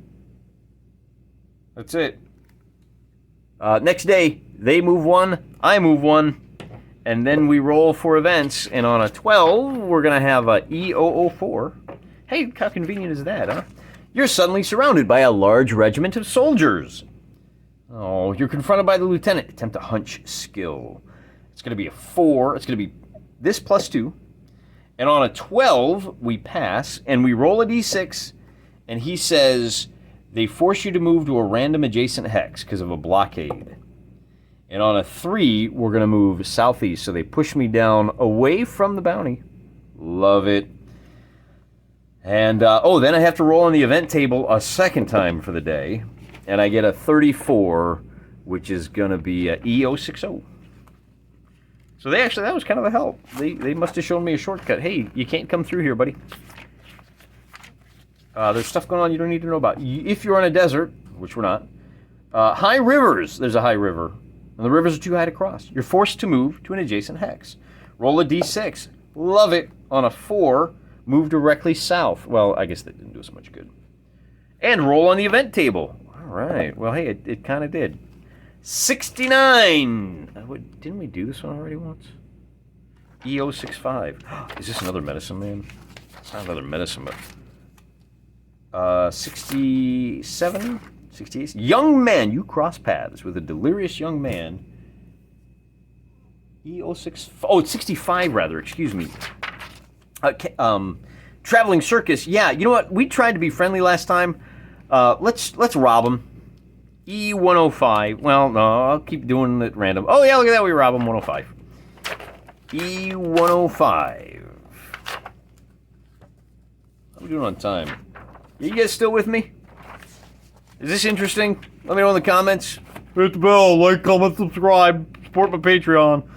That's it. Next day, they move 1, I move 1, and then we roll for events, and on a 12, we're going to have a E004. Hey, how convenient is that, huh? You're suddenly surrounded by a large regiment of soldiers. Oh, you're confronted by the lieutenant. Attempt a hunch skill. It's going to be a 4. It's going to be this plus 2. And on a 12, we pass, and we roll a d6, and he says they force you to move to a random adjacent hex because of a blockade. And on a 3, we're going to move southeast, so they push me down away from the bounty. Love it. And, then I have to roll on the event table a second time for the day, and I get a 34, which is going to be a E060. So that was kind of a help. They must have shown me a shortcut. Hey, you can't come through here, buddy. There's stuff going on you don't need to know about. If you're on a desert, which we're not, high rivers, there's a high river, and the rivers are too high to cross. You're forced to move to an adjacent hex. Roll a d6. Love it. On a 4, move directly south. Well, I guess that didn't do us much good. And roll on the event table. All right. Well, hey, it kind of did. 69. Didn't we do this one already once? E065. Is this another medicine man? It's not another medicine, but 67, 68. Young man, you cross paths with a delirious young man. E06. Oh, it's 65 rather. Excuse me. Traveling circus. Yeah, you know what? We tried to be friendly last time. Let's rob him. E105. Well, no, I'll keep doing it random. Oh, yeah, look at that. We rob him. 105. E105. How are we doing on time? You guys still with me? Is this interesting? Let me know in the comments. Hit the bell, like, comment, subscribe, support my Patreon.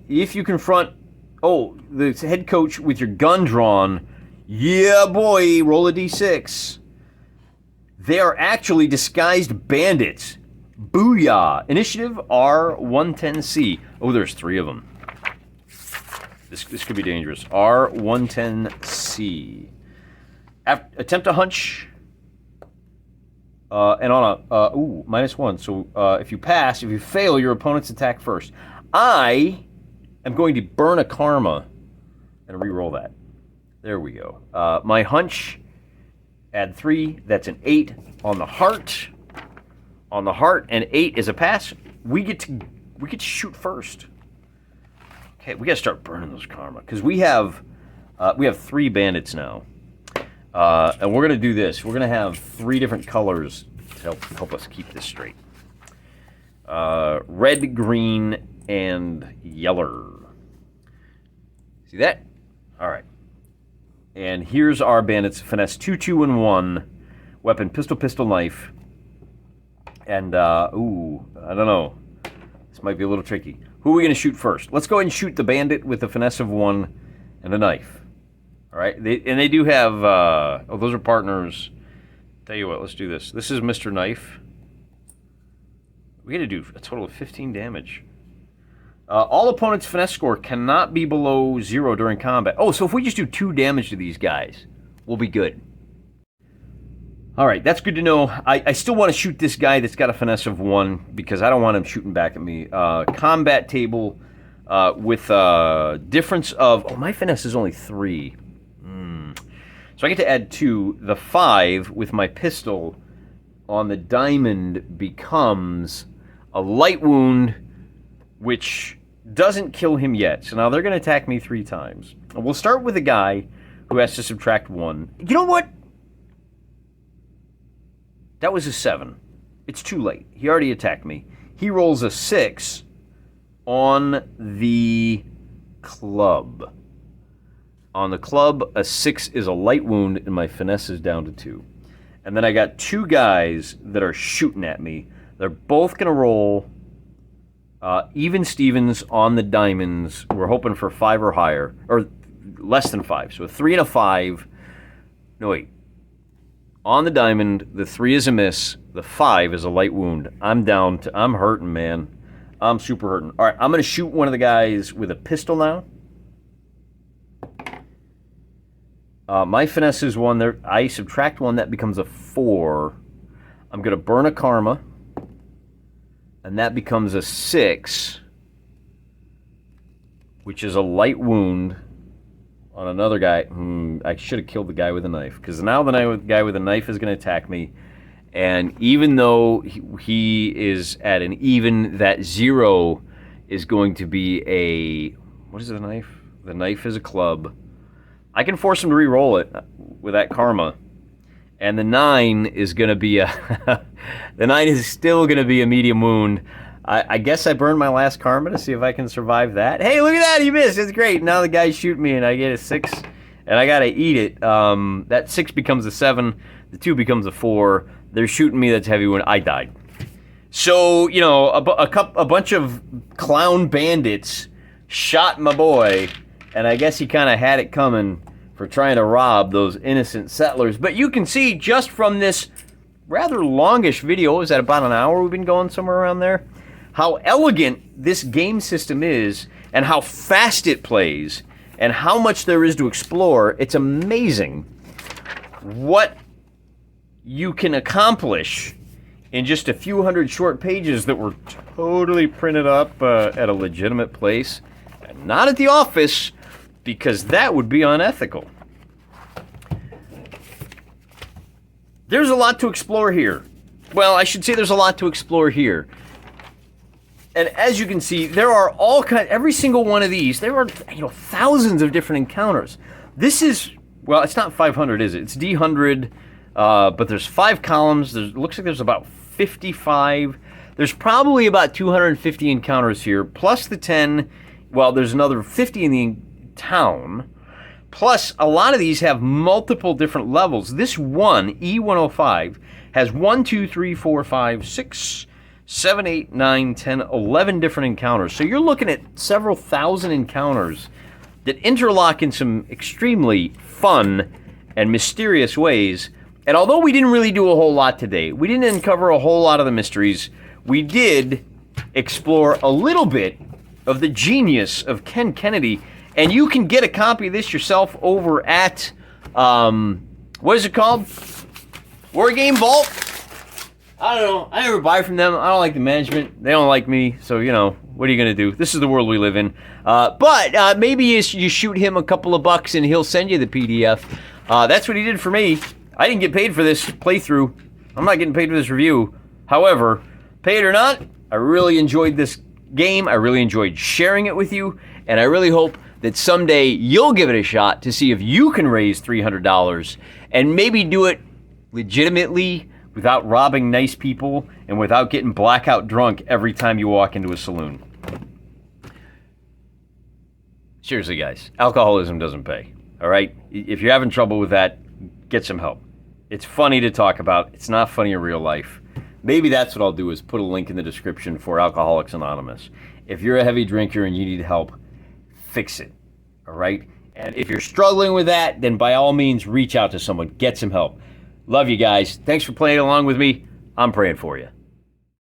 If you confront, the head coach with your gun drawn, yeah, boy, roll a d6. They are actually disguised bandits. Booyah. Initiative R110C. Oh, there's 3 of them. This could be dangerous. R110C. Attempt a hunch. And on a, -1. So if you pass, if you fail, your opponent's attack first. I am going to burn a karma and re-roll that. There we go. My hunch, add 3. That's an 8 on the heart. On the heart, and 8 is a pass. We get to shoot first. Okay, we got to start burning those karma because we have 3 bandits now. And we're going to do this. We're going to have 3 different colors to help us keep this straight. Red, green, and yeller. See that? All right. And here's our bandits. Finesse 2, 2, and 1. Weapon, pistol, knife. And, I don't know. This might be a little tricky. Who are we going to shoot first? Let's go ahead and shoot the bandit with a finesse of 1 and a knife. All right, they do have, those are partners. Tell you what, let's do this. This is Mr. Knife. We got to do a total of 15 damage. All opponents' finesse score cannot be below 0 during combat. Oh, so if we just do 2 damage to these guys, we'll be good. All right, that's good to know. I still want to shoot this guy that's got a finesse of 1 because I don't want him shooting back at me. Combat table with a difference of... my finesse is only 3. So I get to add 2. The 5 with my pistol on the diamond becomes a light wound, which doesn't kill him yet. So now they're going to attack me 3 times. And we'll start with a guy who has to subtract 1. You know what? That was a 7. It's too late. He already attacked me. He rolls a 6 on the club. On the club, a 6 is a light wound, and my finesse is down to 2. And then I got 2 guys that are shooting at me. They're both going to roll even Stevens on the diamonds. We're hoping for 5 or higher, or less than 5. So a 3 and a 5. No, wait. On the diamond, the 3 is a miss. The 5 is a light wound. I'm hurting, man. I'm super hurting. All right, I'm going to shoot one of the guys with a pistol now. My finesse is 1. There, I subtract 1. That becomes a 4. I'm going to burn a karma. And that becomes a 6. Which is a light wound on another guy. I should have killed the guy with a knife. Because now the guy with a knife is going to attack me. And even though he is at an even, that 0 is going to be a... What is the knife? The knife is a club. I can force him to re-roll it with that karma. And the 9 is going to be a... the 9 is still going to be a medium wound. I guess I burned my last karma to see if I can survive that. Hey, look at that! He missed! It's great! Now the guys shoot me and I get a 6. And I got to eat it. That 6 becomes a 7. The 2 becomes a 4. They're shooting me. That's heavy wound. I died. So, you know, a bunch of clown bandits shot my boy. And I guess he kind of had it coming for trying to rob those innocent settlers. But you can see just from this rather longish video, is that about an hour we've been going, somewhere around there, how elegant this game system is and how fast it plays and how much there is to explore. It's amazing what you can accomplish in just a few hundred short pages that were totally printed up at a legitimate place. And not at the office, because that would be unethical. There's a lot to explore here. Well, I should say there's a lot to explore here. And as you can see, there are all kinds, every single one of these, there are, you know, thousands of different encounters. This is, well, it's not 500, is it? It's D100, but there's 5 columns. It looks like there's about 55. There's probably about 250 encounters here, plus the 10. Well, there's another 50 in the town. Plus, a lot of these have multiple different levels. This one, E105, has 1, 2, 3, 4, 5, 6, 7, 8, 9, 10, 11 different encounters. So you're looking at several thousand encounters that interlock in some extremely fun and mysterious ways. And although we didn't really do a whole lot today, we didn't uncover a whole lot of the mysteries, we did explore a little bit of the genius of Ken Kennedey. And you can get a copy of this yourself over at, what is it called? Wargaming Vault? I don't know. I never buy from them. I don't like the management. They don't like me. So, you know, what are you going to do? This is the world we live in. But maybe you shoot him a couple of bucks and he'll send you the PDF. That's what he did for me. I didn't get paid for this playthrough. I'm not getting paid for this review. However, paid or not, I really enjoyed this game. I really enjoyed sharing it with you. And I really hope that someday you'll give it a shot to see if you can raise $300 and maybe do it legitimately without robbing nice people and without getting blackout drunk every time you walk into a saloon. Seriously, guys, alcoholism doesn't pay, all right? If you're having trouble with that, get some help. It's funny to talk about. It's not funny in real life. Maybe that's what I'll do, is put a link in the description for Alcoholics Anonymous. If you're a heavy drinker and you need help, fix it, all right? And if you're struggling with that, then by all means, reach out to someone. Get some help. Love you guys. Thanks for playing along with me. I'm praying for you.